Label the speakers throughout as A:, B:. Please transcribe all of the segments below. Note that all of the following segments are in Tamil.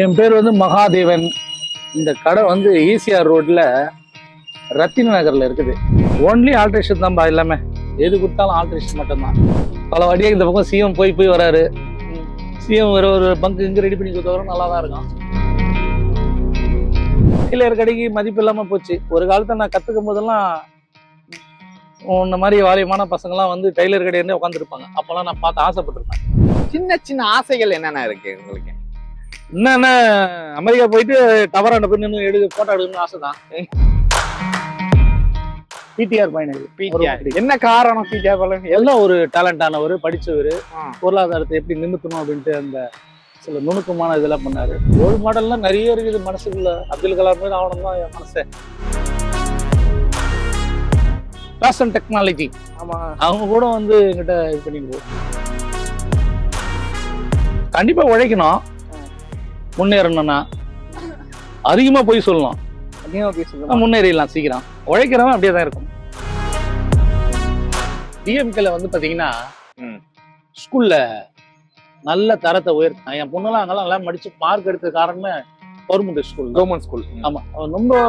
A: என் பேர் வந்து மகாதேவன். இந்த கடை வந்து ஈசிஆர் ரோட்ல ரத்தின நகர்ல இருக்குது. ஓன்லி ஆல்ட்ரேஷன் தான்ப்பா எல்லாமே. எது கொடுத்தாலும் ஆல்ட்ரேஷன் மட்டும்தான். பல வாட்டியாக இந்த பக்கம் சிஎம் போய் வராரு. சிஎம் ஒரு பங்கு இங்கே ரெடி பண்ணி கொடுத்தவரும் நல்லா தான் இருக்கும். டெய்லர் கடைக்கு மதிப்பு இல்லாமல் போச்சு. ஒரு காலத்தை நான் கற்றுக்கும் போதெல்லாம் இந்த மாதிரி வாலியமான பசங்கள்லாம் வந்து டெய்லர் கடையிலேருந்து உட்காந்துருப்பாங்க. அப்போல்லாம் நான் பார்த்து ஆசைப்பட்டிருப்பேன்.
B: சின்ன சின்ன ஆசைகள் என்னென்ன இருக்கு உங்களுக்கு?
A: என்னென்ன அமெரிக்கா போயிட்டு டவராண்ட போய் நின்று போட்டோ எடுக்கணும்னு ஆசை தான். பிடிஆர் பையன்
B: என்ன காரணம்? பிடிஆர்
A: எல்லாம் ஒரு டேலண்டானவர், படிச்சவர், பொருளாதாரத்தை எப்படி நிமித்தணும் அப்படின்ட்டு அந்த சில நுணுக்கமான இதெல்லாம் பண்ணாரு. ரோல் மாடல்லாம் நிறைய இருக்குது மனசுக்குள்ள. அப்துல் கலாம் மாதிரி ஆகணும் தான் என் மனசை. ஃபேஷன் டெக்னாலஜி
B: ஆமா,
A: அவங்க கூட வந்து என்கிட்ட இது பண்ணிட்டு கண்டிப்பா உழைக்கணும். முன்னேறணும்னா அதிகமா போய் சொல்லணும், முன்னேறிடலாம் சீக்கிரம். உழைக்கிறவன் அப்படியே தான் இருக்கும். டிஎம்கேல வந்து பாத்தீங்கன்னா ஸ்கூல்ல நல்ல தரத்தை உயர்த்தினா. என் பொண்ணுலாம் அங்கெல்லாம் நல்லா படிச்சு மார்க் எடுத்த காரணமே கவர்மெண்ட் ஸ்கூல். ஆமா, ரொம்ப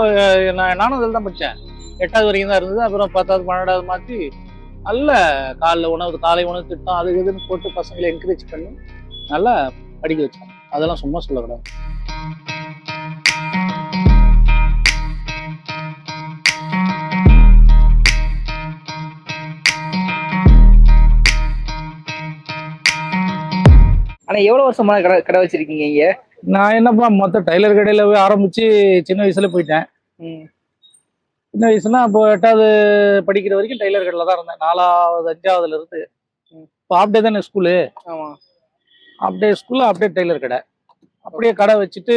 A: நானும் அதில் தான் படித்தேன். 8வது வரைக்கும் தான் இருந்தது. அப்புறம் 10வது 12வது மாற்றி நல்ல காலை உணவு திட்டம் அது இதுன்னு போட்டு பசங்களை என்கரேஜ் பண்ணி நல்லா படிக்க வச்சாங்க. அதெல்லாம் சும்மா சொல்லக்கூடாது.
B: ஆனா எவ்வளவு வருஷமா கடை வச்சிருக்கீங்க இங்க?
A: நான் என்னப்பா மொத்தம் டைலர் கடையில போய் ஆரம்பிச்சு சின்ன வயசுல போயிட்டேன். சின்ன வயசுனா இப்போ 8வது படிக்கிற வரைக்கும் டைலர் கடையில தான் இருந்தேன். 4வது 5வதுல இருந்து. இப்போ ஆப்டே தானே ஸ்கூலு.
B: ஆமா,
A: ஆப்டே ஸ்கூல்ல ஆப்டே டைலர் கடை. அப்படியே கடை வச்சுட்டு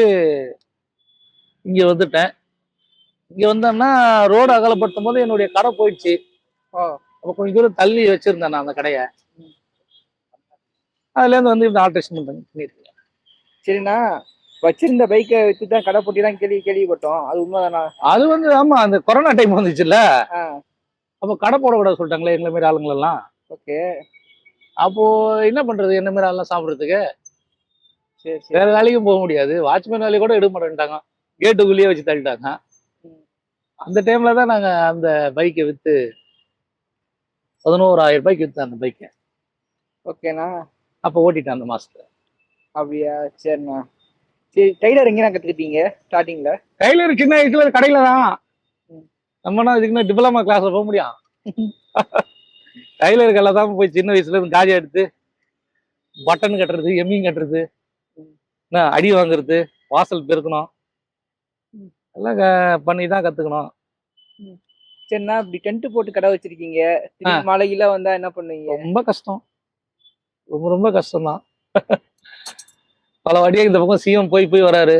A: இங்க வந்துட்டேன். இங்க வந்தேன்னா ரோடு அகலப்படுத்தும் போது என்னுடைய கடை போயிடுச்சு. அப்போ கொஞ்சம் தூரம் தள்ளி வச்சிருந்தேன் நான் அந்த கடையை. அதுல இருந்து வந்து இந்த ஆல்ட்ரேஷன் பண்ணிருக்கேன்.
B: சரிண்ணா, வச்சிருந்த பைக்கை வச்சு தான் கடை போட்டி தான் கேள்விப்பட்டோம். அது உண்மைதானா?
A: அது வந்து ஆமா, அந்த கொரோனா டைம் வந்துச்சுல்ல, அப்போ கடை போடக்கூடாது சொல்லிட்டாங்களே எங்களை மாதிரி ஆளுங்களெல்லாம்.
B: ஓகே,
A: அப்போ என்ன பண்றது, என்ன மாதிரி ஆளுலாம் சாப்பிட்றதுக்கு?
B: சரி,
A: வேற வேலைக்கும் போக முடியாது. வாட்ச்மேன் வேலையை கூட எடுக்க மாட்டேன்ட்டாங்க, கேட்டுக்குள்ளேயே வச்சு தள்ளிட்டாங்க. அந்த டைம்ல தான் நாங்க அந்த பைக்கை வித்து 11,000 ரூபாய்க்கு வித்தேன் அந்த பைக்கை.
B: ஓகேண்ணா,
A: அப்போ ஓட்டிட்டேன் அந்த மாசத்துல.
B: அப்படியா? சரிண்ணா. சரி, டெய்லர் எங்கேண்ணா கத்துக்கிட்டீங்க ஸ்டார்டிங்ல?
A: டெய்லர் சின்ன வயசுல கடையில தான். நம்மனா இதுக்குன்னு டிப்ளமா கிளாஸ்ல போக முடியும்? டெய்லர் கடையில தான் போய் சின்ன வயசுல இருந்து காஜா எடுத்து பட்டன் கட்டுறது, எம்மிங் கட்டுறது, அடி வாங்குறது, வாசல் பெருக்கணும், எல்லாம் பண்ணி தான் கத்துக்கணும்.
B: சரிண்ணா, இப்படி டென்ட் போட்டு கடை வச்சிருக்கீங்க, மழையில வந்தா என்ன பண்ணுவீங்க?
A: ரொம்ப கஷ்டம், ரொம்ப ரொம்ப கஷ்டம்தான். பல வாட்டியாக இந்த பக்கம் சிஎம் போய் வராரு.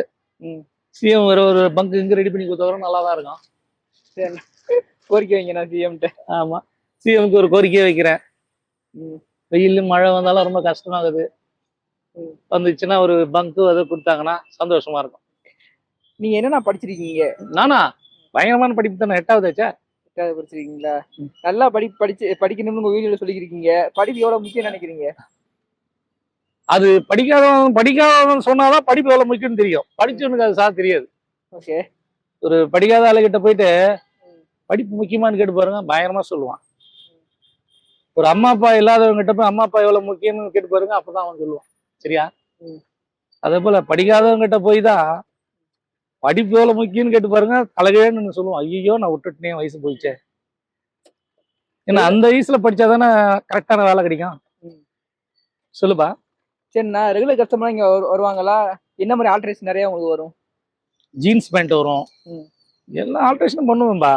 A: சிஎம் ஒரு பங்கு இங்க ரெடி பண்ணி கொடுத்தவரும் நல்லா தான் இருக்கும்.
B: சரி, கோரிக்கை வைங்க நான் சிஎம்கிட்ட.
A: ஆமா, சிஎம்க்கு ஒரு கோரிக்கையை வைக்கிறேன். வெயில் மழை வந்தாலும் ரொம்ப கஷ்டமாகுது. வந்துச்சுன்னா ஒரு பங்கு அதை கொடுத்தாங்கன்னா சந்தோஷமா இருக்கும்.
B: நீங்க என்னண்ணா படிச்சிருக்கீங்க?
A: நானா பயங்கரமான படிப்பு தானே. 8வது ஆச்சா?
B: 8வது படிச்சிருக்கீங்களா? நல்லா படிக்கணும்னு உங்க வீடியோல சொல்லிக்கிறீங்க. படிப்பு எவ்வளவு முக்கியம் நினைக்கிறீங்க?
A: அது படிக்காதவன் சொன்னாதான் படிப்பு எவ்வளவு முக்கியம்னு தெரியும். படிச்சவனுக்கு அது தெரியாது.
B: ஓகே,
A: ஒரு படிக்காத ஆளுகிட்ட போயிட்டு படிப்பு முக்கியமானு கேட்டு பாருங்க, பயங்கரமா சொல்லுவான். ஒரு அம்மா அப்பா இல்லாதவங்க கிட்ட போய் அம்மா அப்பா எவ்வளவு முக்கியம்னு கேட்டு பாருங்க, அப்பதான் அவன் சொல்லுவான். சரியா? அதே போல படிக்காதவங்க கிட்ட போய் தான் படிப்பு எவ்வளவு முக்கியம்னு கேட்டு பாருங்க, அழகேன்னு சொல்லுவான். ஐயோ நான் விட்டுட்டேன், வயசு போயிடுச்சே. ஏன்னா அந்த வயசுல படிச்சாதானே கரெக்டான வேலை கிடைக்கும். சொல்லுப்பா.
B: சரிண்ணா, ரெகுலர் கஸ்டமர் இங்க வருவாங்களா? என்ன மாதிரி ஆல்ட்ரேஷன் நிறைய உங்களுக்கு வரும்?
A: ஜீன்ஸ் பேண்ட் வரும், எல்லா ஆல்ட்ரேஷனும் பண்ணுவேன்பா.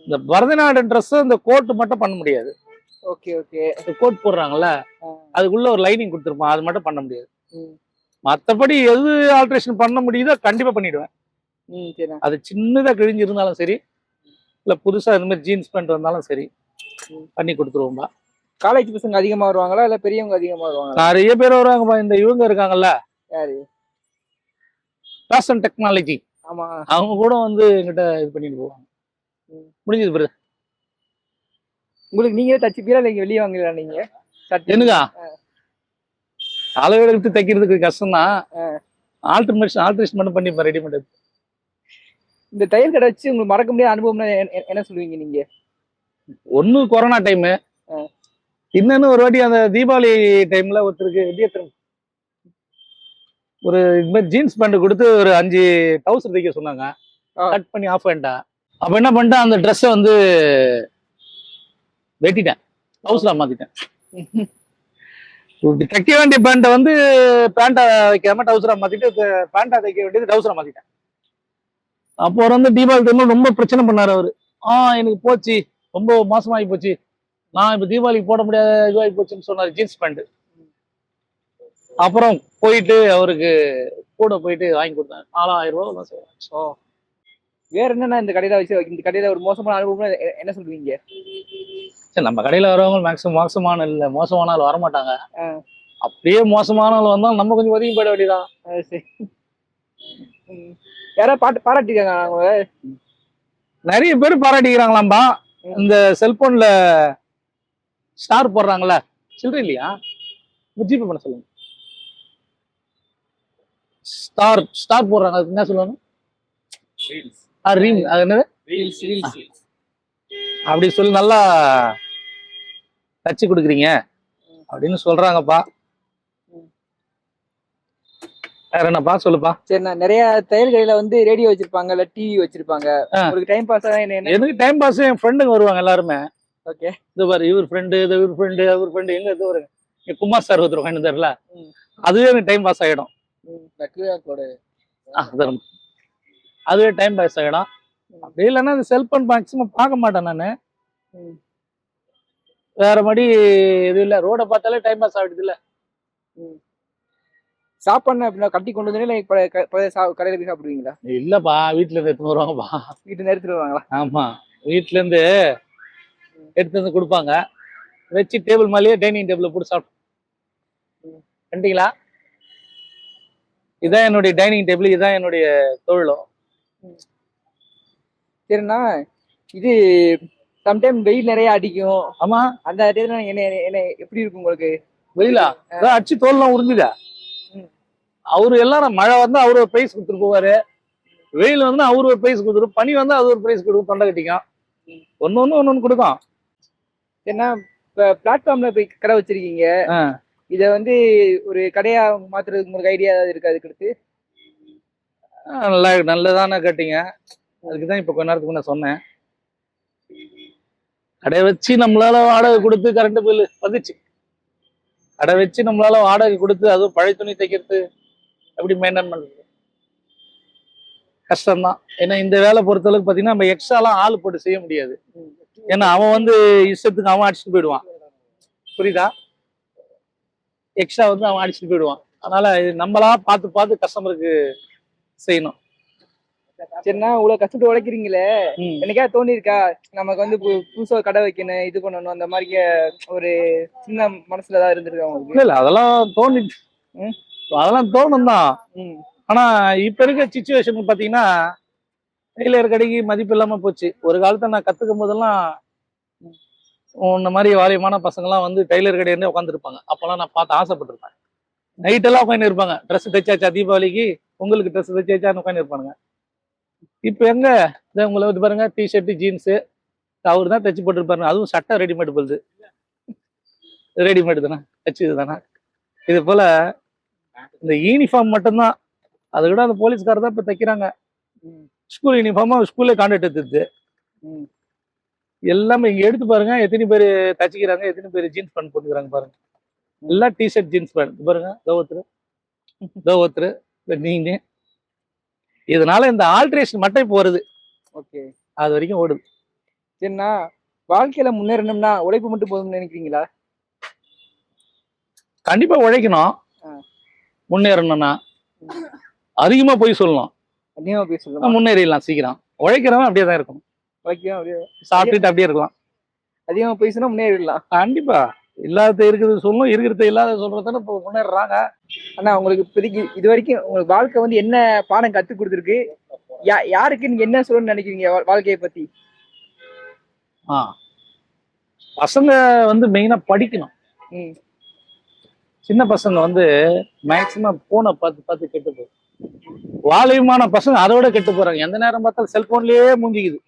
A: இந்த பரதநாட்டியம் ட்ரெஸ் இந்த கோட் மட்டும் பண்ண முடியாது.
B: ஓகே ஓகே,
A: கோட் போடுறாங்கல்ல, அதுக்குள்ள ஒரு லைனிங் கொடுத்துருப்பான், அது மட்டும் பண்ண முடியாது. மற்றபடி எது ஆல்ட்ரேஷன் பண்ண முடியுதோ கண்டிப்பா பண்ணிடுவேன். அது சின்னதா கிழிஞ்சு இருந்தாலும் சரி, இல்ல புதுசா இந்த மாதிரி ஜீன்ஸ் பேண்ட் வந்தாலும் சரி, பண்ணி கொடுத்துருவோம்பா.
B: காலேஜ் பசங்க அதிகமா வருவாங்களா இல்ல பெரியவங்க அதிகமா வருவாங்க?
A: நிறைய பேர் வருவாங்கப்பா. இந்த இவங்க இருக்காங்கல்ல,
B: யாரு?
A: Fashion technology.
B: ஆமா, அவங்க
A: கூட வந்து என்கிட்ட இது பண்ணிட்டு போவாங்க. முடிஞ்சது பிறகு
B: உங்களுக்கு நீங்களே தச்சுப்பீங்களா இல்ல வெளியே வாங்கலாம்? நீங்க
A: என்னக்கா அளவு எடுத்து தைக்கிறதுக்கு கஷ்டம் தான். ஆல்ட்ரேஷன் மட்டும் பண்ணிப்பேன் ரெடிமேட்.
B: இந்த தையல் கடை வச்சு உங்களுக்கு மறக்க முடியாத அனுபவம்னா என்ன சொல்லுவீங்க நீங்க?
A: ஒண்ணு கொரோனா டைமு,
B: ஆ.
A: இன்னொன்னு ஒரு வாட்டி அந்த தீபாவளி டைம்ல ஒருத்தருக்கு ஒரு இது மாதிரி ஜீன்ஸ் பேண்ட் கொடுத்து ஒரு 5 டவுசர் தைக்க சொன்னாங்க.
B: ஆ.
A: கட் பண்ணி ஆஃப் பண்ணிட்டேன். அப்ப என்ன பண்ணிட்டேன், அந்த ட்ரெஸ்ஸை வந்து வெட்டிட்டேன், டவுசரா மாத்திட்டேன். தைக்க வேண்டிய பேண்ட்டை வந்து பேண்டா வைக்காம டவுசரா மாத்திட்டு, பேண்டா தைக்க வேண்டியது டவுசரா மாத்திட்டேன். அப்போ வந்து தீபாவளி டைம்ல ரொம்ப பிரச்சனை பண்ணாரு அவரு. எனக்கு போச்சு, ரொம்ப மோசமாகி போச்சு, நான் இப்ப தீபாவளிக்கு போட முடியாத இதுவாகி போச்சுன்னு சொன்னாரு ஜீன்ஸ் பேண்ட். அப்புறம் போயிட்டு அவருக்கு கூட போயிட்டு வாங்கி கொடுத்தேன். 4000 ரூபாய்.
B: ஓ, வேற என்னன்னா இந்த கடையில ஒரு மோசமான அனுபவம் என்ன சொல்லுவீங்க?
A: சரி, நம்ம கடையில வரவங்க மேக்ஸிமம் மோசமான ஆள் வரமாட்டாங்க.
B: ஆ.
A: அப்படியே மோசமான ஆள் வந்தாலும் நம்ம கொஞ்சம் ஒதுங்கி போயிட வேண்டியதான்.
B: சரி. யாராவது பாராட்டிருக்காங்க அவங்க?
A: நிறைய பேர் பாராட்டிக்கிறாங்களாம்பா. இந்த செல்போன்ல ஸ்டார் போடுறாங்கல்ல, சில்லறை இல்லையா, ஜிபே பண்ண சொல்லுங்க. ஸ்டார் போடுறாங்க, அதுக்கு என்ன சொல்லுவாங்க? ரீல். அது என்னது? அப்படி சொல்லி நல்லா தச்சு கொடுக்குறீங்க அப்படின்னு சொல்றாங்கப்பா. வேற என்னப்பா சொல்லுப்பா.
B: சரி, நான் நிறைய தையல் கடையில வந்து ரேடியோ வச்சிருப்பாங்க, இல்ல டிவி வச்சிருப்பாங்க. உங்களுக்கு டைம் பாஸ் என்ன?
A: எனக்கு டைம் பாஸ் என் ஃப்ரெண்டுங்க வருவாங்க எல்லாருமே.
B: ஓகே.
A: இது பாரு, இவர் ஃப்ரெண்டு, இவர் ஃப்ரெண்டு, அவர் ஃப்ரெண்டு, எங்க இது வருங்க, குமார் சார் ஒருத்தர் வாங்கி தரல, அதுவே எனக்கு டைம் பாஸ் ஆகிடும். அதுவே டைம் பாஸ் ஆகிடும். அப்படி இல்லைன்னா இந்த செல்போன் மேக்சிமம் பார்க்க மாட்டேன் நான். வேற மாதிரி இது இல்லை, ரோட பார்த்தாலே டைம் பாஸ் ஆகிடுது இல்ல.
B: சாப்பாடு அப்படின்னா கட்டி கொண்டு வந்து கடையில போய் சாப்பிடுவீங்களா?
A: இல்லப்பா, வீட்டுல இருந்து எடுத்துன்னு வருவாங்கப்பா.
B: வீட்டுல இருந்து எடுத்துட்டு வருவாங்களா? ஆமா,
A: வீட்டுல இருந்து எடுத்து வந்து கொடுப்பாங்க, வச்சு டேபிள் மேலேயே டைனிங் டேபிள் போட்டு சாப்பிட்டு. கண்டிங்களா, இதான் என்னுடைய டைனிங் டேபிள், இதான் என்னுடைய தொழிலும்.
B: சரிண்ணா, இது சம்டைம் வெயில் நிறைய அடிக்கும்.
A: ஆமா,
B: அந்த டைம்ல என்ன எப்படி இருக்கும் உங்களுக்கு?
A: வெயிலா அடிச்சு தோல்லாம் உறிஞ்சுதா. அவரு எல்லாரும் மழை வந்து அவரு ஒரு பிரைஸ் கொடுத்துட்டு போவாரு, வெயில் வந்து அவரு ஒரு பிரைஸ் கொடுத்துரும், பனி வந்து அது ஒரு பிரைஸ் கொடுக்கும், தொண்டை கட்டிக்கும், ஒன்னு கொடுக்கும்.
B: ஏன்னா இப்ப பிளாட்ஃபார்ம்ல போய் கடை வச்சிருக்கீங்க, இத வந்து ஒரு கடையா மாத்துறதுக்கு உங்களுக்கு ஐடியா ஏதாவது இருக்கு? அதுக்கு அடுத்து
A: நல்லதானே கேட்டீங்க, அதுக்குதான் இப்ப கொஞ்ச நேரத்துக்கு நான் சொன்னேன். கடை வச்சு நம்மளால வாடகை கொடுத்து கரண்ட் பில்லு வந்துச்சு, கடை வச்சு நம்மளால வாடகை கொடுத்து அதுவும் பழைய துணி தைக்கிறது எப்படி மெயின்டைன் பண்றது கஷ்டம்தான். ஏன்னா இந்த வேலை பொறுத்தளவுக்கு பாத்தீங்கன்னா நம்ம எக்ஸ்ட்ராலாம் ஆள் போட்டு செய்ய முடியாது. ஏன்னா அவன் வந்து இஷ்டத்துக்கு அவன் அடிச்சுட்டு போயிடுவான், புரியுதா? எக்ஸ்ட்ரா வந்து அவன் அடிச்சுட்டு போயிடுவான். அதனால இது நம்மளா பார்த்து கஸ்டமருக்கு செய்யணும்.
B: சரிண்ணா, இவ்வளவு கஷ்டப்பட்டு உழைக்கிறீங்களே, என்னைக்காவது தோணி இருக்கா நமக்கு வந்து புதுசா கடை வைக்கணும், இது பண்ணணும், அந்த மாதிரி ஒரு சின்ன மனசுல ஏதாவது இருந்திருக்கா உங்களுக்கு?
A: இல்ல, அதெல்லாம் தோணும் தான். ஆனா இப்ப இருக்க சிச்சுவேஷன் பாத்தீங்கன்னா டெய்லர் கடைக்கு மதிப்பு இல்லாம போச்சு. ஒரு காலத்துல நான் கத்துக்கும் போதெல்லாம் உன்ன மாதிரி வாலியமான பசங்க எல்லாம் வந்து டெய்லர் கடையில உட்காந்துருப்பாங்க. அப்பெல்லாம் நான் பார்த்து ஆசைப்பட்டிருப்பேன். நைட் எல்லாம் உட்காந்து இருப்பாங்க, ட்ரெஸ் தைச்சாச்சா தீபாவளிக்கு, உங்களுக்கு ட்ரெஸ் தைச்சாச்சான்னு உட்காந்து இருப்பானுங்க. இப்ப எங்க உங்களை வந்து பாருங்க, டிஷர்ட் ஜீன்ஸு அவரு தான் தைச்சு போட்டுருப்பாருங்க. அதுவும் சட்டை ரெடிமேட் போகுது, ரெடிமேட் தானே, தைச்சது தானே. இது போல இந்த யூனிஃபார்ம் மட்டும்தான், அதை விட அந்த போலீஸ்காரர் தான் இப்ப தைக்கிறாங்க. ஸ்கூல் யூனிஃபார்மா ஸ்கூல்ல கான்ட்ராக்ட் எடுத்துது எல்லாமே. இங்க எடுத்து பாருங்க, எத்தனை பேர் தச்சுக்கிறாங்க, எத்தனை பேர் ஜீன்ஸ் பேண்ட் போட்டுக்கிறாங்க பாருங்க. எல்லாம் டிஷர்ட் ஜீன்ஸ் பேண்ட் பாருங்க, தோவத்துரு நீங்க. இதனால இந்த ஆல்ட்ரேஷன் மட்டும் இப்போ வருது.
B: ஓகே,
A: அது வரைக்கும் ஓடுது.
B: சரிண்ணா, வாழ்க்கையில முன்னேறணும்னா உழைப்பு மட்டும் போதும்னு நினைக்கிறீங்களா?
A: கண்டிப்பா உழைக்கணும். முன்னேறணும்னா அதிகமா போய் சொல்லணும்,
B: அதிகமா போய் சொல்லணும்,
A: முன்னேறிடலாம் சீக்கிரம். உழைக்கிறவன் அப்படியே தான் இருக்கணும், சாப்பிட்டுட்டு அப்படியே இருக்கலாம்.
B: அதிகமா போய் சொன்னா முன்னேறிடலாம்.
A: கண்டிப்பா இல்லாத இருக்கிறது சொல்லணும், இருக்கிறத இல்லாத சொல்றதுன்னு இப்போ முன்னேறாங்க.
B: ஆனா உங்களுக்கு இப்போதைக்கு இது வரைக்கும் உங்களுக்கு வாழ்க்கை வந்து என்ன பாடம் கத்து கொடுத்துருக்கு? யாருக்கு நீங்க என்ன சொல்லணும்னு நினைக்கிறீங்க வாழ்க்கையை பத்தி?
A: பசங்க வந்து மெயினா படிக்கணும். சின்ன பசங்க வந்து மேக்சிமம் போனை பார்த்து கெட்டு போகும். வாலியமான பசங்க அதோட கெட்டு போறாங்க. எந்த நேரம் பார்த்தாலும் செல்போன்லயே மூஞ்சிக்குது.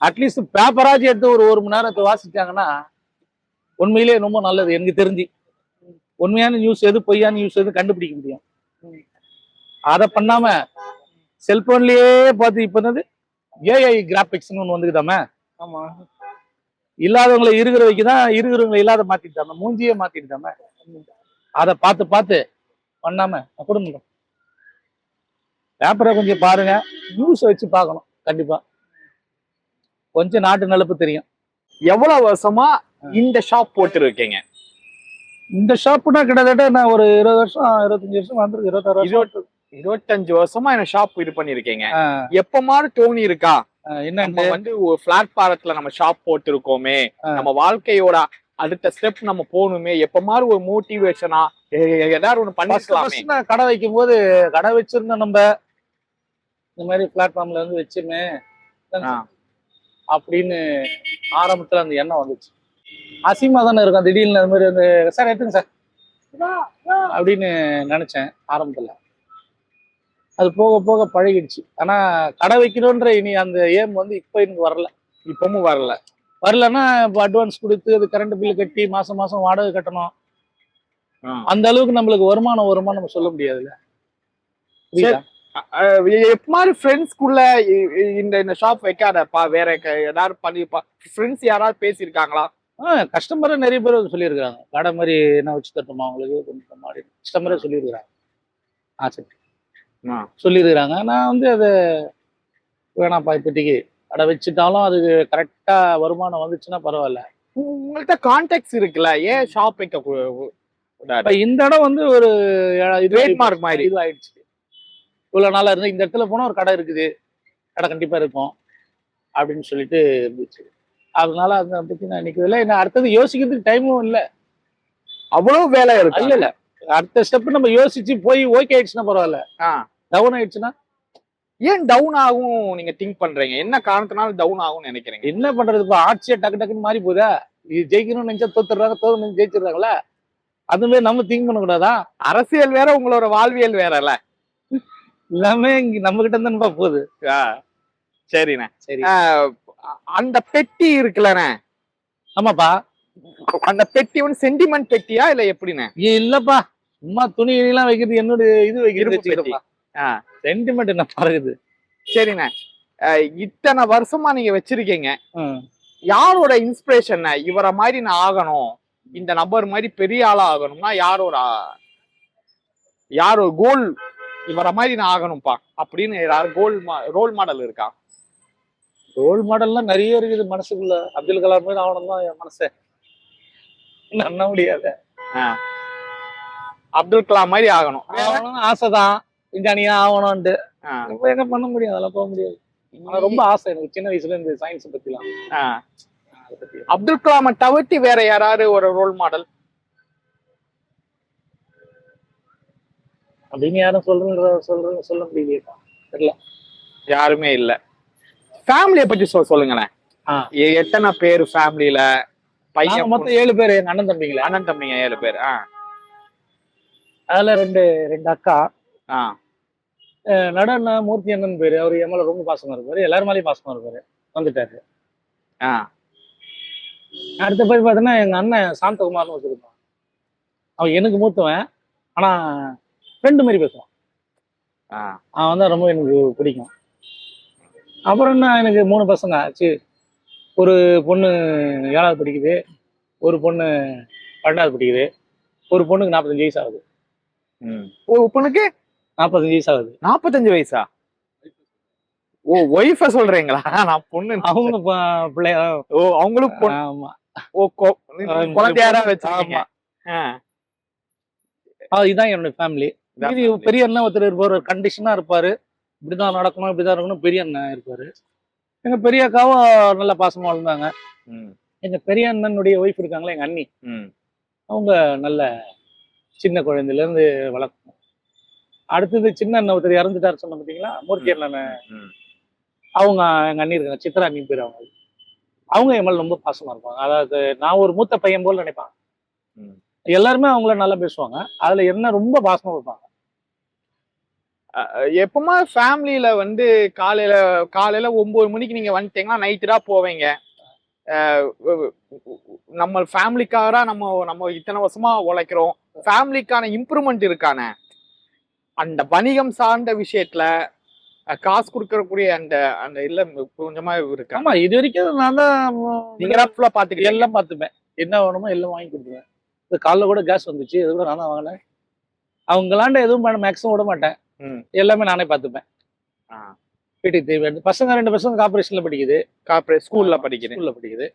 A: அட்லீஸ்ட் பேப்பராச்சும் எடுத்து ஒரு மணி நேரத்தை வாசிச்சாங்கன்னா உண்மையிலேயே ரொம்ப நல்லது. எனக்கு தெரிஞ்சு உண்மையான நியூஸ் எது பொய்யான நியூஸ் எது கண்டுபிடிக்க முடியும். அதை பண்ணாம செல்போன்லயே பார்த்து இப்ப என்னது ஏஐ கிராபிக்ஸ்னு ஒண்ணு வந்துக்குதாம.
B: ஆமா,
A: இல்லாதவங்களை இருக்கிற வைக்கதான், இருக்கிறவங்களை இல்லாத மாத்திட்டாம, மூஞ்சியே மாத்திட்டாம. அதை பார்த்து பார்த்து பண்ணாம குடும்பம் பேப்பரை கொஞ்சம் பாருங்க, நியூஸ் வச்சு பார்க்கணும். கண்டிப்பா கொஞ்சம் நாட்டு நடப்பு தெரியும்.
C: எவ்வளவு வருஷமா இந்த ஷாப் போட்டு இருக்கீங்க?
A: இந்த ஷாப்புனா கிட்டத்தட்ட நான் ஒரு 20 வருஷம் 25 வருஷம் வந்துருக்கு. 26 வருஷம்
C: 25 வருஷமா என்ன ஷாப் இது பண்ணிருக்கீங்க.
A: ஆஹ்
C: எப்ப மாதிரி தோணி இருக்கா
A: என்ன
C: நம்ம வந்து ஒரு பிளாட்பாரத்துல நம்ம ஷாப் போட்டு இருக்கோமே, நம்ம வாழ்க்கையோட அடுத்த ஸ்டெப் நம்ம போகணுமே, எப்ப மாதிரி ஒரு மோட்டிவேஷனா ஏதாவது ஒண்ணு பண்ணிருக்கலாமே.
A: நான் கடை வைக்கும் போது கடை வச்சிருந்தோம் நம்ம இந்த மாதிரி பிளாட்ஃபார்ம்ல வந்து வச்சுமே அப்படின்னு ஆரம்பத்துல அந்த எண்ணம் வந்துச்சு. அசிமா தானே இருக்கும் திடீர்னு அது மாதிரி வந்து சார் எடுத்துங்க சார் அப்படின்னு நினைச்சேன் ஆரம்பத்துல. அது போக போக பழகிடுச்சு. ஆனா கடை வைக்கணும்ன்ற இனி அந்த ஏம் வந்து இப்ப எனக்கு வரல.
C: இப்பவும்
A: வரலன்னா இப்போ அட்வான்ஸ் கொடுத்து அது கரண்ட் பில்லு கட்டி மாசம் மாசம் வாடகை கட்டணும். அந்த அளவுக்கு நம்மளுக்கு வருமானம் நம்ம சொல்ல முடியாதுல்ல.
C: எப்ப மாதிரி ஃப்ரெண்ட்ஸ்குள்ள இந்த ஷாப் வைக்காதப்பா வேற ஏதாவது பண்ணிப்பா ஃப்ரெண்ட்ஸ் யாராவது பேசியிருக்காங்களா?
A: கஸ்டமரை நிறைய பேர் சொல்லியிருக்காங்க, கடை மாதிரி என்ன வச்சு தட்டுமா உங்களுக்கு கொஞ்சம் மாதிரி கஸ்டமரே சொல்லியிருக்கிறாங்க. சரி சொல்லியிருக்கிறாங்க. நான் வந்து அதை வேணாம்ப்பா இப்போதைக்கு கடை வச்சுட்டாலும் அதுக்கு கரெக்டா வருமானம் வந்துச்சுன்னா பரவாயில்ல.
C: உங்கள்கிட்ட கான்டாக்ட்ஸ் இருக்குல்ல, ஏன் ஷாப் வைக்க
A: இந்த இடம் வந்து ஒரு
C: ட்ரேட்மார்க் மாதிரி
A: இது ஆயிடுச்சு. இவ்வளவு நாளா இருந்து இந்த இடத்துல போனா ஒரு கடை இருக்குது, கடை கண்டிப்பா இருக்கும் அப்படின்னு சொல்லிட்டு இருந்துச்சு. அதனால அதை பத்தி நான் நினைக்கிறதுல என்ன அடுத்தது யோசிக்கிறதுக்கு டைமும் இல்லை.
C: அவ்வளவு வேலை இருக்கு.
A: இல்ல அடுத்த ஸ்டெப் நம்ம யோசிச்சு போய் ஓகே ஆயிடுச்சுன்னா பரவாயில்ல. டவுன் ஆயிடுச்சுன்னா
C: ஏன் டவுன் ஆகும் நீங்க திங்க் பண்றீங்க? என்ன காரணத்தினால டவுன் ஆகும்னு நினைக்கிறீங்க?
A: என்ன பண்றது, இப்ப ஆட்சியா டக்கு டக்குன்னு மாறி போதா. இது ஜெயிக்கணும்னு நினைச்சா தோத்துறாங்க, தோத்து ஜெயிச்சிடுறாங்களா. அதுவே நம்ம திங்க் பண்ணக்கூடாதா?
C: அரசியல் வேற, உங்களோட வாழ்வியல் வேறல்ல.
A: எல்லாமே இங்க நம்ம கிட்ட இருந்தா போகுது.
C: சரிண்ணே,
A: சரி.
C: அந்த பெட்டி இருக்குல்லண்ணே.
A: ஆமாப்பா,
C: அந்த பெட்டி வந்து சென்டிமெண்ட் பெட்டியா இல்ல எப்படிண்ணே?
A: இல்லப்பா, சும்மா துணி எல்லாம் வைக்கிறது என்னோட இது வைக்கிறது. சென்டிமெண்ட் என்ன பாருக்குது.
C: சரிண்ணே, இத்தனை வருஷமா நீங்க வச்சிருக்கீங்க, யாரோட இன்ஸ்பிரேஷன் இவரை மாதிரி நான் ஆகணும், இந்த நபர் மாதிரி பெரிய ஆளா ஆகணும்னா யாரோ கோல், இவரை மாதிரி நான் ஆகணும்ப்பா அப்படின்னு யாரும் ரோல் மாடல் இருக்கா?
A: ரோல் மாடல்லாம் நிறைய இருக்குது மனசுக்குள்ள. அப்துல் கலாம் மாதிரி ஆகணும் தான் என் மனசை நன்ன முடியாது.
C: அப்துல் கலாம் மாதிரி ஆகணும்
A: ஆசைதான், விஞ்ஞானியா ஆகணும்ட்டு. எங்க பண்ண முடியும், அதெல்லாம் போக முடியாது. ரொம்ப ஆசை எனக்கு சின்ன வயசுல இந்த சயின்ஸ் பத்திலாம்.
C: அப்துல் கலாமை தவிர்த்து வேற யாராவது ஒரு ரோல் மாடல்
A: அப்படின்னு யாரும் சொல்ல முடியலையா? தெரியல,
C: யாருமே இல்ல. ஃபேமிலிய பத்தி சொல்லுங்களேன். எத்தனை பேர் ஃபேமிலியில? பையன்
A: மொத்தம் 7 பேர். எங்க அண்ணன் தம்பிங்க
C: 7 பேர்.
A: அதுல ரெண்டு அக்கா. நடன மூர்த்தி அண்ணன் பேரு. அவரு என் மேல ரொம்ப பாசமா இருப்பாரு, எல்லாரும் மேலயும் பாசமா இருப்பாரு. வந்துட்டாரு. அடுத்த பேர் பார்த்தீங்கன்னா எங்க அண்ணன் சாந்தகுமார்னு வச்சிருப்பான். அவன் எனக்கு மூத்தவன், ஆனா ஃப்ரெண்டு மாதிரி பேசுவான். அவன் வந்து ரொம்ப எனக்கு பிடிக்கும். அப்புறம் என்ன, எனக்கு 3 பசங்க ஆச்சு. ஒரு பொண்ணு 7வது படிக்குது, ஒரு பொண்ணு 12வது படிக்குது, ஒரு பொண்ணுக்கு 45 வயசு ஆகுது.
C: ஒரு பொண்ணுக்கு
A: 45 வயசு ஆகுது.
C: 45 வயசா? ஓ, ஒய்ஃப சொல்றீங்களா? நான் பொண்ணு.
A: அவங்க பிள்ளைய.
C: ஓ, அவங்களுக்கு பொண்ணு.
A: ஆமா.
C: ஓ, குழந்தையாரா வச்சாங்க.
A: இதுதான் என்னோட ஃபேமிலி. பெரிய அண்ணன் ஒருத்தர் இருப்பாரு, ஒரு கண்டிஷனா இருப்பாரு, இப்படிதான் நடக்கணும் இப்படிதான் இருக்கணும். பெரிய அண்ணன் இருப்பாரு. எங்க பெரிய அக்காவும் நல்ல பாசமா வளர்ந்தாங்க. எங்க பெரிய அண்ணனுடைய ஒய்ஃப் இருக்காங்களா, எங்க அண்ணி, அவங்க நல்ல சின்ன குழந்தையில இருந்து வளர்க்கணும். அடுத்தது சின்ன அண்ணன் ஒருத்தர் இறந்துட்டாரு சொன்ன பாத்தீங்களா, மூர்த்தி அண்ணன். அவங்க எங்க அண்ணி இருக்காங்க, சித்ரா அண்ணி பேர். அவங்க என் மேல ரொம்ப பாசமா இருப்பாங்க. அதாவது நான் ஒரு மூத்த பையன் போல நினைப்பாங்க. எல்லாருமே அவங்கள நல்லா பேசுவாங்க. அதுல என்ன ரொம்ப பாசமா இருப்பாங்க.
C: எப்பவுமே ஃபேமிலியில வந்து காலையில காலையில 9 மணிக்கு நீங்க வந்துட்டீங்கன்னா நைட்டு தான் போவீங்க. நம்ம ஃபேமிலிக்காக நம்ம நம்ம இத்தனை வருஷமா உழைக்கிறோம். ஃபேமிலிக்கான இம்ப்ரூவ்மெண்ட் இருக்கானே அந்த வணிகம் சார்ந்த விஷயத்துல காசு கொடுக்கக்கூடிய அந்த அந்த இல்ல கொஞ்சமா இருக்கா?
A: ஆமா, இது வரைக்கும் நான் தான்
C: நீங்க தான் ஃபுல்லா பாத்துக்கிட்டு
A: எல்லாம் பார்த்துப்பேன். என்ன வேணுமோ எல்லாம் வாங்கி கொடுத்துருவேன். இது காலைல கூட கேஸ் வந்துச்சு, அது கூட நான் தான் வாங்கினேன். அவங்களாண்ட எதுவும் பண்ண மேக்ஸிமம் விட மாட்டேன். எல்லாமே நானே பார்த்துப்பேன். வீட்டுக்கு தேவையான பசங்க 2 பசங்க கார்பரேஷன்ல படிக்குது.
C: ஸ்கூல்ல படிக்கிறேன்.
A: ஸ்கூல்ல படிக்குது.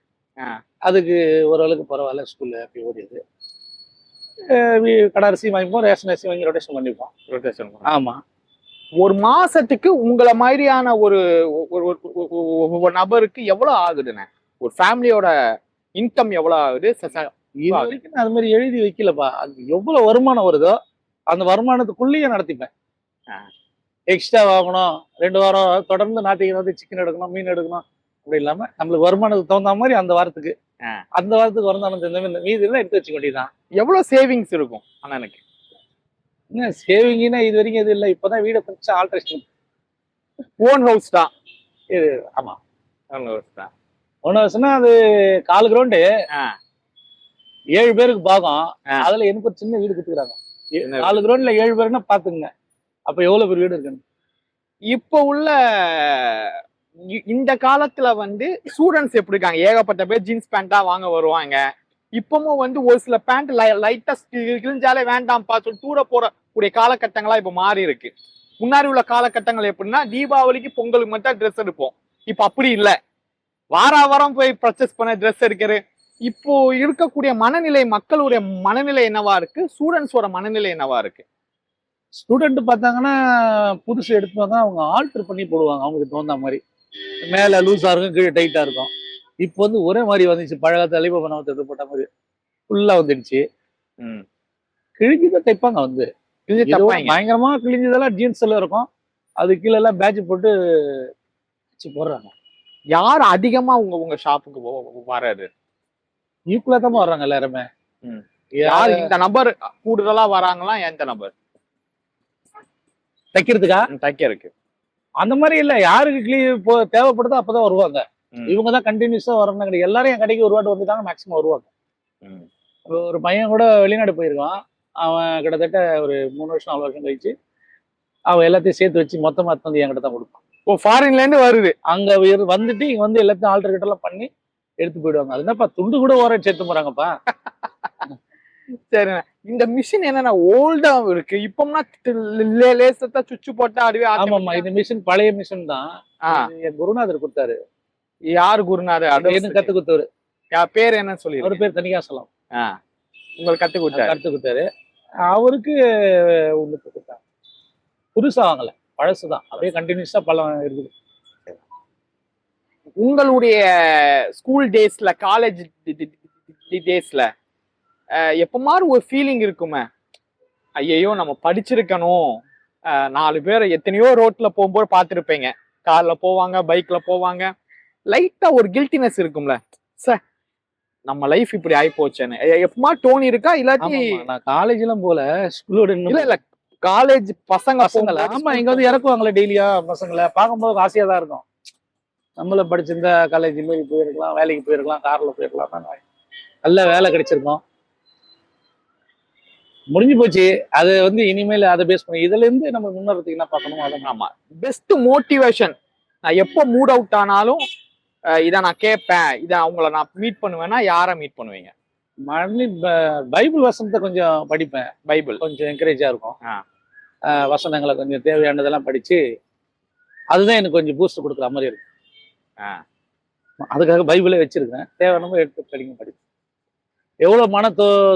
A: அதுக்கு ஓரளவுக்கு பரவாயில்ல, ஸ்கூல்ல அப்படி ஓடிடுது. கடை அரிசி வாங்கிப்போம், ரேஷன் அரிசி வாங்கி ரொட்டேஷன் பண்ணிப்போம்.
C: ரொட்டேஷன்.
A: ஆமா.
C: ஒரு மாசத்துக்கு உங்களை மாதிரியான ஒரு ஒரு நபருக்கு எவ்வளவு ஆகுதுண்ணே? ஒரு ஃபேமிலியோட இன்கம் எவ்வளவு ஆகுது?
A: இது வரைக்கும் நான் அது மாதிரி எழுதி வைக்கலப்பா. அது எவ்வளவு வருமானம் வருதோ அந்த வருமானத்துக்குள்ளேயே நடத்திப்பேன். எக்ஸ்ட்ரா வாங்கணும், 2 வாரம் தொடர்ந்து நாட்டுக்கு வந்து சிக்கன் எடுக்கணும், மீன் எடுக்கணும் அப்படி இல்லாம நம்மளுக்கு வருமானத்துக்கு தகுந்த மாதிரி அந்த வாரத்துக்கு வருமானம் தகுந்த மாதிரி மீதி எல்லாம் எடுத்து வச்சுக்க வேண்டியதுதான்.
C: எவ்வளவு சேவிங்ஸ் இருக்கும் அண்ணனுக்கு?
A: என்ன சேவிங்னா இது வரைக்கும் எது இல்லை. இப்பதான் வீடை கொஞ்சம் ஆல்ட்ரேஷன்.
C: ஓன் ஹவுஸ் தான்
A: இது. ஆமா,
C: ஓன் ஹவுஸ் தான்.
A: ஓன் ஹவுஸ்னா அது 4 கிரவுண்டு, 7 பேருக்கு பாகம். அதுல எனக்கு ஒரு சின்ன வீடு கொடுத்துக்கிறாங்க. 4 கிரவுண்ட்ல 7 பேருன்னா பாத்துங்க அப்ப எவ்வளவு பெரிய வீடு இருக்கு.
C: இப்ப உள்ள இந்த காலத்துல வந்து ஸ்டூடெண்ட்ஸ் எப்படி இருக்காங்க? ஏகப்பட்ட பேர் ஜீன்ஸ் பேண்டா வாங்க வருவாங்க. இப்பவும் வந்து ஒரு சில பேண்ட் லைட்டா கிழிஞ்சாலே வேண்டாம்ப்பா சொல்லி தூர போற கூடிய காலகட்டங்களா இப்ப மாறி இருக்கு. முன்னாடி உள்ள காலகட்டங்கள் எப்படின்னா தீபாவளிக்கு பொங்கலுக்கு மட்டும் ட்ரெஸ் எடுப்போம். இப்ப அப்படி இல்லை, வாரம் போய் பர்ச்சேஸ் பண்ண ட்ரெஸ் எடுக்கிறது. இப்போ இருக்கக்கூடிய மனநிலை, மக்களுடைய மனநிலை என்னவா இருக்கு? ஸ்டூடெண்ட்ஸோட மனநிலை என்னவா இருக்கு?
A: ஸ்டூடெண்ட் பார்த்தாங்கன்னா புதுசு எடுத்து தான் அவங்க ஆல்டர் பண்ணி போடுவாங்க அவங்களுக்கு தகுந்த மாதிரி. மேல லூஸா இருக்கும், கீழே டைட்டா இருக்கும். இப்போ வந்து ஒரே மாதிரி வந்துச்சு. பழகத்தை அலிபா பண்ண போட்ட மாதிரி ஃபுல்லா வந்துடுச்சு. கிழிஞ்சுதான் தைப்பாங்க வந்து. பயங்கரமா கிழிஞ்சதெல்லாம் ஜீன்ஸ் எல்லாம் இருக்கும். அது கீழே எல்லாம் பேட்ச் போட்டு போடுறாங்க.
C: யார் அதிகமா உங்க ஷாப்புக்கு வராது?
A: ஈக்குவலா தான் வர்றாங்க எல்லாருமே.
C: யார் இந்த நபர் கூடுதலா வராங்களா? எந்த நபர் தைக்கிறதுக்கு? அந்த
A: மாதிரி இல்ல, யாருக்கு தேவைப்படுதோ அப்பதான் வருவாங்க. இவங்கதான் கண்டினியூஸா வரணும் கிடையாது. எல்லாரும் என் கடைக்கு ஒரு வாட்டி வந்துட்டாங்க, மேக்சிமம் வருவாங்க. ஒரு பையன் கூட வெளிநாடு போயிருக்கான். அவன் கிட்டத்தட்ட ஒரு 3 வருஷம் 4 வருஷம் கழிச்சு அவன் எல்லாத்தையும் சேர்த்து வச்சு மொத்தமா வந்து என்கிட்ட தான் கொடுப்பான்.
C: இப்போ ஃபாரின்ல இருந்து வருது,
A: அங்க வந்துட்டு இங்க வந்து எல்லாத்தையும் ஆல்டர் கிட்ட எல்லாம் பண்ணி எடுத்து போயிடுவாங்க. அதுதான்ப்பா துண்டு கூட ஓர சேர்த்து போறாங்கப்பா.
C: சரிண்ணா. இந்த மிஷின் என்னன்னா ஓல்டா இருக்கு. இப்போம்னா லேசத்தா சுவிட்ச் போட்டா அதுவே.
A: ஆமாமா, இந்த மிஷின் பழைய மிஷின் தான். என் குருநாதர் கொடுத்தாரு.
C: யாரு குருநாதர்?
A: எனக்கு கத்து கொடுத்தாரு.
C: பேர் என்னன்னு சொல்லி?
A: அவர் பேர் தனிகாசலம்.
C: உங்களுக்கு கத்து
A: கொடுத்தாரு. அவருக்கு ஒண்ணு கொடுத்தாங்க. புதுசா வாங்கல, பழசுதான். அப்படியே கண்டினியூஸா பழம் இருக்குது.
C: உங்களுடைய ஸ்கூல் டேஸ்ல, காலேஜ் டேஸ்ல எப்பமாறு ஒரு ஃபீலிங் இருக்குமே, ஐயோ நம்ம படிச்சிருக்கணும். 4 பேர் எத்தனையோ ரோட்ல போகும்போது பார்த்துருப்பீங்க. கார்ல போவாங்க, பைக்ல போவாங்க. லைட்டா ஒரு கில்ட்டினஸ் இருக்கும்ல, சார் நம்ம லைஃப் இப்படி ஆகி போச்சேன்னு எப்பமா தோணி இருக்கா? இல்லாட்டி
A: நான் காலேஜ் எல்லாம் போல, ஸ்கூலோட
C: இல்ல காலேஜ் பசங்க.
A: ஆமா, இங்க வந்து இறக்குவாங்களே டெய்லியா பசங்களை பார்க்கும்போது ஆசையா தான் இருக்கும். நம்மள படிச்சிருந்தா காலேஜ் மாரி போயிருக்கலாம், வேலைக்கு போயிருக்கலாம், கார்ல போயிருக்கலாம், நல்ல வேலை கிடைச்சிருக்கோம். முடிஞ்சு போச்சு. அது வந்து இனிமேல் அதை பேஸ் பண்ணி இதுல இருந்து நம்ம முன்னேறதுக்கு என்ன பார்க்கணுமோ அதை.
C: ஆமா, பெஸ்ட் மோட்டிவேஷன். நான் எப்போ மூட் அவுட் ஆனாலும் இதை நான் கேட்பேன், இதை அவங்கள நான் மீட் பண்ணுவேன்னா யாரை மீட் பண்ணுவீங்க?
A: பைபிள் வசனத்தை கொஞ்சம் படிப்பேன்.
C: பைபிள்
A: கொஞ்சம் என்கரேஜா இருக்கும். வசனங்களை கொஞ்சம் தேவையானதெல்லாம் படிச்சு அதுதான் எனக்கு கொஞ்சம் பூஸ்ட் கொடுக்குற மாதிரி இருக்கு. அதுக்காக பைபிளே வச்சிருக்கேன். தேவையான எடுத்து படிப்பேன். எவ்வளவு மன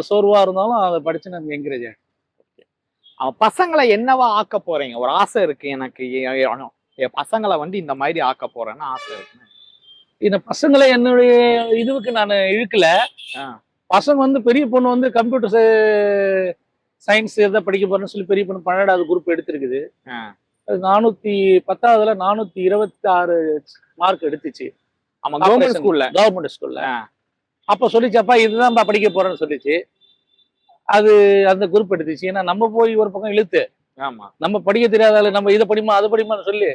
A: சோர்வா இருந்தாலும் அதை படிச்சு நான் என்கரேஜ் ஆகிடும்.
C: அவன் பசங்களை என்னவா ஆக்க போறீங்க? ஒரு ஆசை இருக்கு எனக்கு, என் பசங்களை வந்து இந்த மாதிரி ஆக்க போறேன்னு ஆசை இருக்கு.
A: இந்த பசங்களை என்னுடைய இதுவுக்கு நான் இழுக்கல. பசங்க வந்து பெரிய பொண்ணு வந்து கம்ப்யூட்டர் சயின்ஸ் எதாவது படிக்க போறேன்னு சொல்லி பெரிய பொண்ணு 12வது குரூப் எடுத்திருக்குது. 410ல 426 மார்க் எடுத்துச்சு.
C: ஆமா, கவர்மெண்ட் ஸ்கூல்ல.
A: அப்ப சொல்லிச்சப்பா இதுதான் படிக்க போறேன்னு சொல்லிச்சு. அது அந்த குரூப் எடுத்துச்சு. ஏன்னா நம்ம போய் ஒரு பக்கம் இழுத்து
C: ஆமா.
A: நம்ம படிக்க தெரியாதால நம்ம இதை படிமா அதை படிமான்னு சொல்லி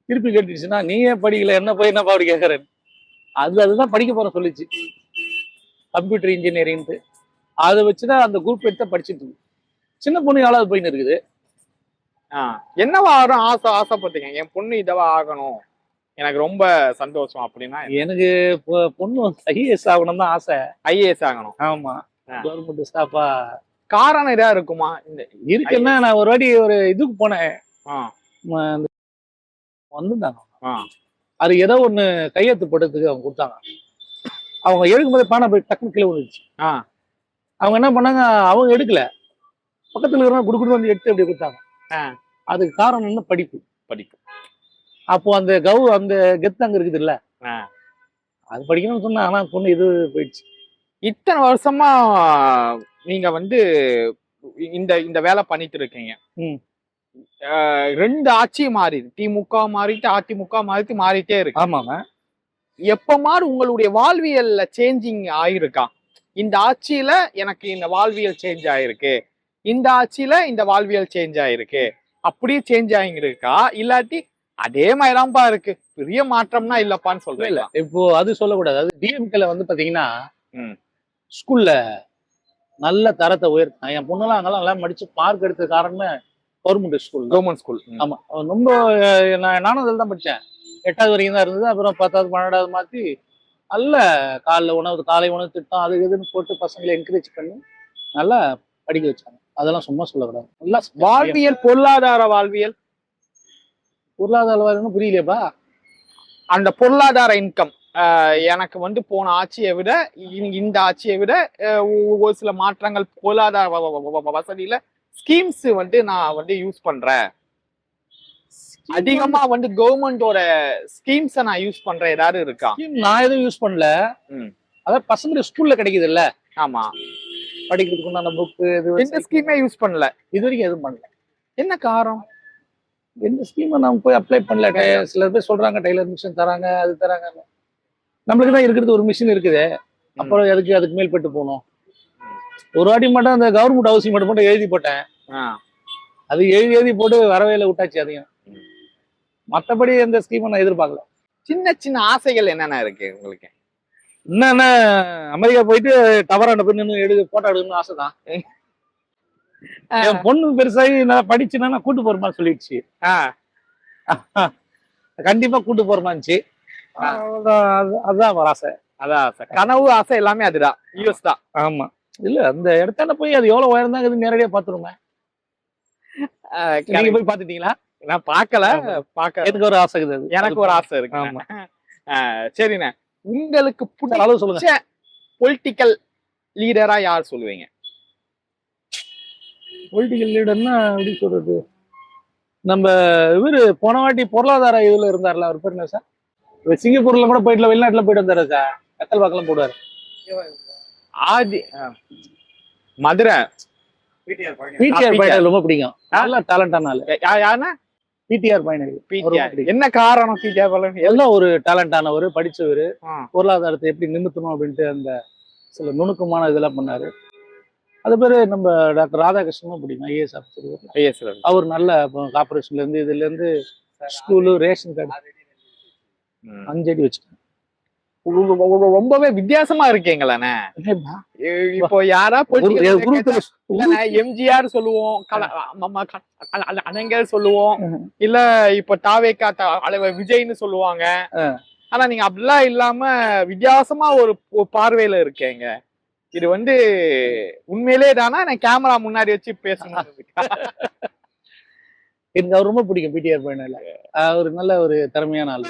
A: திருப்பி கேட்டுச்சுன்னா நீயே படிக்கல என்ன போய் என்னப்பா அப்படி கேட்கறேன். அதுதான் படிக்க போற சொல்லிச்சு, கம்ப்யூட்டர் இன்ஜினியரிங்ட்டு. அதை வச்சுதான் அந்த குரூப் எடுத்து படிச்சுட்டு இருக்கு. சின்ன பொண்ணு 7வது போயின்னு இருக்குது.
C: என்னவா ஆகும் ஆசைப்பட்டீங்க? என் பொண்ணு இதவா ஆகணும், எனக்கு ரொம்ப சந்தோஷம் அப்படின்னா?
A: எனக்கு பொண்ணு ஐஏஎஸ் ஆகணும் தான் ஆசை.
C: ஐஏஎஸ் ஆகணும்.
A: ஆமா, கவர்மெண்ட் ஸ்டாஃபா.
C: காரணம் இதா இருக்குமா? இந்த
A: இருக்குன்னா நான் ஒரு வாட்டி ஒரு இதுக்கு போனேன், வந்துட்டாங்க. அது ஏதோ ஒண்ணு கையெழுத்து போட்டதுக்கு அவங்க கொடுத்தாங்க. அவங்க எடுக்கும்போது பானை போய் டக்குனு கீழே விழுந்துச்சு. அவங்க என்ன பண்ணாங்க, அவங்க எடுக்கல, பக்கத்துல இருக்கிறவங்க குடுக்குன்னு வந்து எடுத்து அப்படி கொடுத்தாங்க. அதுக்கு காரணம் என்ன? படிப்பு. அப்போ அந்த அந்த கெத்து அங்க இருக்குது இல்ல, அது படிக்கணும்னு சொன்னா. ஆனா பொண்ணு இது போயிடுச்சு.
C: இத்தனை வருஷமா நீங்க வந்து இந்த வேலை பண்ணிட்டு இருக்கீங்க. 2 ஆட்சி மாறிது, திமுக மாறிட்டு அதிமுக மாறிட்டே இருக்கு.
A: ஆமாங்க.
C: எப்ப மாறு உங்களுடைய வாழ்வியல்ல சேஞ்சிங் ஆயிருக்கா? இந்த ஆட்சியில எனக்கு இந்த வாழ்வியல் சேஞ்ச் ஆயிருக்கு, இந்த ஆட்சியில இந்த வாழ்வியல் சேஞ்ச் ஆயிருக்கு, அப்படியே சேஞ்ச் ஆகிருக்கா? இல்லாட்டி அதே மாதிரிதான்ப்பா இருக்கு, பெரிய மாற்றம்னா இல்லப்பான்னு சொல்றேன்.
A: இல்ல இப்போ அது சொல்லக்கூடாது. அது டிஎம்கேல வந்து பாத்தீங்கன்னா ஸ்கூல்ல நல்ல தரத்தை உயர்த்தினா. என் பொண்ணுலாம் அங்கெல்லாம் நல்லா படிச்சு மார்க் எடுத்த காரணமே கவர்மெண்ட் ஸ்கூல். ஆமா, ரொம்ப நானும் அதில் தான் படித்தேன். 8வது வரைக்கும் தான் இருந்தது. அப்புறம் 10வது 12வது மாற்றி நல்ல காலை உணவு திட்டம் அது இதுன்னு போட்டு பசங்களை என்கரேஜ் பண்ணி நல்லா படிக்க வச்சாங்க. அதெல்லாம் சும்மா சொல்லக்கூடாது. நல்லா
C: வாழ்வியல், பொருளாதார வாழ்வியல்
A: புரியலையப்பா.
C: அந்த பொருளாதார இன்கம் எனக்கு வந்து போன ஆட்சியை விட இந்த ஆட்சியை விட ஒரு சில மாற்றங்கள் பொருளாதார வசதியில ஸ்கீம்ஸ் வந்து நான் வந்து யூஸ் பண்றேன், அதிகமா வந்து கவர்மெண்டோட ஸ்கீம்ஸை நான் யூஸ் பண்றேன். ஏதாவது இருக்கா?
A: நான் எதுவும் யூஸ் பண்ணல. அதான் பசங்க ஸ்கூல்ல கிடைக்குது இல்ல,
C: ஆமா,
A: படிக்கிறதுக்கு உண்டான புக்கு
C: எந்த ஸ்கீமே யூஸ் பண்ணல
A: இது வரைக்கும். எதுவும் பண்ணல.
C: என்ன காரணம்?
A: எந்த ஸ்கீமை நம்ம போய் அப்ளை பண்ணல. சில பேர் சொல்றாங்க டைலர் மிஷின் தராங்க, அது தராங்க. நம்மளுக்கு தான் இருக்கிறது ஒரு மிஷின் இருக்குது, அப்புறம் அதுக்கு மேல்பட்டு போகணும். ஒரு வாட்டி மட்டும் அந்த கவர்மெண்ட் ஹவுசிங் மட்டும் எழுதி போட்டேன். அது எழுதி போட்டு வரவேல விட்டாச்சு அதையும். மற்றபடி எந்த ஸ்கீமை நான் எதிர்பார்க்கல.
C: சின்ன சின்ன ஆசைகள் என்னென்ன இருக்கு உங்களுக்கு?
A: என்னன்னா அமெரிக்கா போயிட்டு டவராண்ட போய் நின்று போட்டோ எடுக்கணும்னு ஆசைதான். என் பொண்ணு பெருசாகி நான் படிச்சுன்னா கூட்டு போறமான்னு சொல்லிடுச்சு. கண்டிப்பா கூட்டு போறமாச்சு. அதுதான் ஒரு ஆசை.
C: அதான் ஆசை, கனவு, ஆசை எல்லாமே அதுதான். யூஎஸ் தான்.
A: ஆமா. இல்ல அந்த இடத்தால போய் அது எவ்வளவு உயர்ந்தாங்க நேரடியா பாத்துருமே. நீங்க போய் பாத்துட்டீங்களா?
C: நான் பாக்கல.
A: எனக்கு ஒரு ஆசை இருக்குது.
C: எனக்கு ஒரு ஆசை இருக்கு.
A: ஆமா.
C: சரிண்ணே, உங்களுக்கு அளவு சொல்லுங்க. பொலிட்டிக்கல் லீடரா யார் சொல்லுவீங்க?
A: பொலிட்டிக்கல் லீடர்னா எப்படி சொல்றது, நம்ம இவரு போன வாட்டி பொருளாதார இதுல இருந்தாருல, அவர் பேர் என்ன சார்? சிங்கப்பூர்ல கூட போயிட்டு வெளிநாட்டுல போயிட்டு வந்தாரு சார். கத்தல் வாக்கெல்லாம் போடுவாரு.
C: மதுரை
A: பிடிஆர் பைனரி ரொம்ப பிடிக்கும். நல்ல டேலண்டான ஆளு.
C: யாருன்னா?
A: பிடிஆர் பைனரி.
C: என்ன காரணம்? பிடிஆர் பைனரி
A: எல்லாம் ஒரு டேலண்டானவர், படிச்சவர், பொருளாதாரத்தை எப்படி நிமித்தணும் அப்படின்ட்டு அந்த சில நுணுக்கமான இதெல்லாம் பண்ணாரு. அது பேரு நம்ம டாக்டர் ராதாகிருஷ்ணனும் பிடிக்கும். IAS officer. அவர் நல்ல கார்பரேஷன்ல இருந்து இதுல இருந்து ஸ்கூலு, ரேஷன் கார்டு 5 அடி வச்சுட்டாங்க.
C: ரொம்பவே வித்தியாசமா இருக்கீங்களே. இப்போ யாரா எம்ஜிஆர் சொல்லுவோம், அனங்கர் சொல்லுவோம், இல்ல இப்ப தாவேக்கா விஜய்னு சொல்லுவாங்க. ஆனா நீங்க அப்படிலாம் இல்லாம வித்தியாசமா ஒரு பார்வையில இருக்கீங்க. இது வந்து உண்மையிலே தானா? நான் கேமரா முன்னாடி வச்சு பேசணும்.
A: எனக்கு அவர் ரொம்ப பிடிக்கும். பிடிஆர் பைனரில அவர் நல்ல ஒரு திறமையான ஆளு.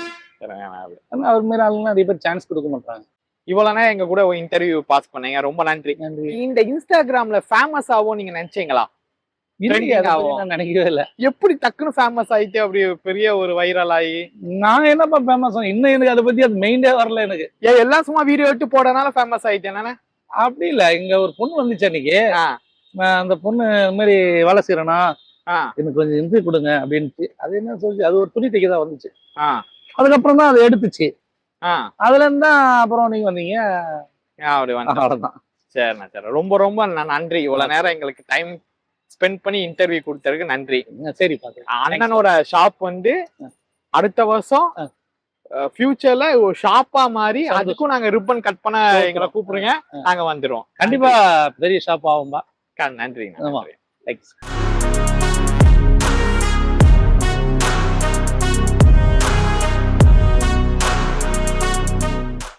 A: அவர் மாதிரி ஆளுன்னா நிறைய பேர் சான்ஸ் கொடுக்க மாட்டாங்க.
C: இவ்வளவுனா எங்க கூட இன்டர்வியூ பாஸ் பண்ணீங்க, ரொம்ப நன்றி. இந்த இன்ஸ்டாகிராம்ல ஃபேமஸ் ஆகும் நீங்க நினைச்சீங்களா?
A: நினைக்கவே இல்ல.
C: எப்படி டக்குன்னு ஃபேமஸ் ஆயிட்டு அப்படி பெரிய ஒரு வைரல் ஆகி?
A: நான் என்னப்பா ஃபேமஸ் ஆகும், இன்னும் எனக்கு அதை பத்தி அது மெயின்டே வரல. எனக்கு
C: எல்லாம் சும்மா வீடியோ எடுத்து போடனால ஃபேமஸ் ஆயிட்டேன்.
A: அப்படி இல்ல, இங்க ஒரு பொண்ணு வந்துச்சு அன்னைக்கு. அந்த பொண்ணு இந்த மாதிரி வேலை செய்யறேனா, எனக்கு கொஞ்சம் இன்டர்வியூ கொடுங்க அப்படின்ட்டு. அது என்ன சொல்லிச்சு, அது ஒரு துணி தைக்க தான் வந்துச்சு. அதுக்கப்புறம் தான் அதை எடுத்துச்சு. அதுல இருந்தா அப்புறம் நீங்க வந்தீங்க.
C: அவ்வளவுதான். சரிண்ணா, சரி, ரொம்ப ரொம்ப நன்றி. இவ்வளவு நேரம் எங்களுக்கு டைம் ஸ்பெண்ட் பண்ணி இன்டர்வியூ கொடுத்ததுக்கு நன்றி.
A: சரி பாத்து.
C: அண்ணனோட ஷாப் வந்து அடுத்த வருஷம் ஃபியூச்சர்ல ஒரு ஷாப்பா மாறி அதுக்கும் நாங்க ரிப்பன் கட் பண்ண எங்களை கூப்பிடுங்க, நாங்க வந்துருவோம்.
A: கண்டிப்பா பெரிய ஷாப் ஆகும்பா.
C: நன்றி.
A: தேங்க்ஸ்.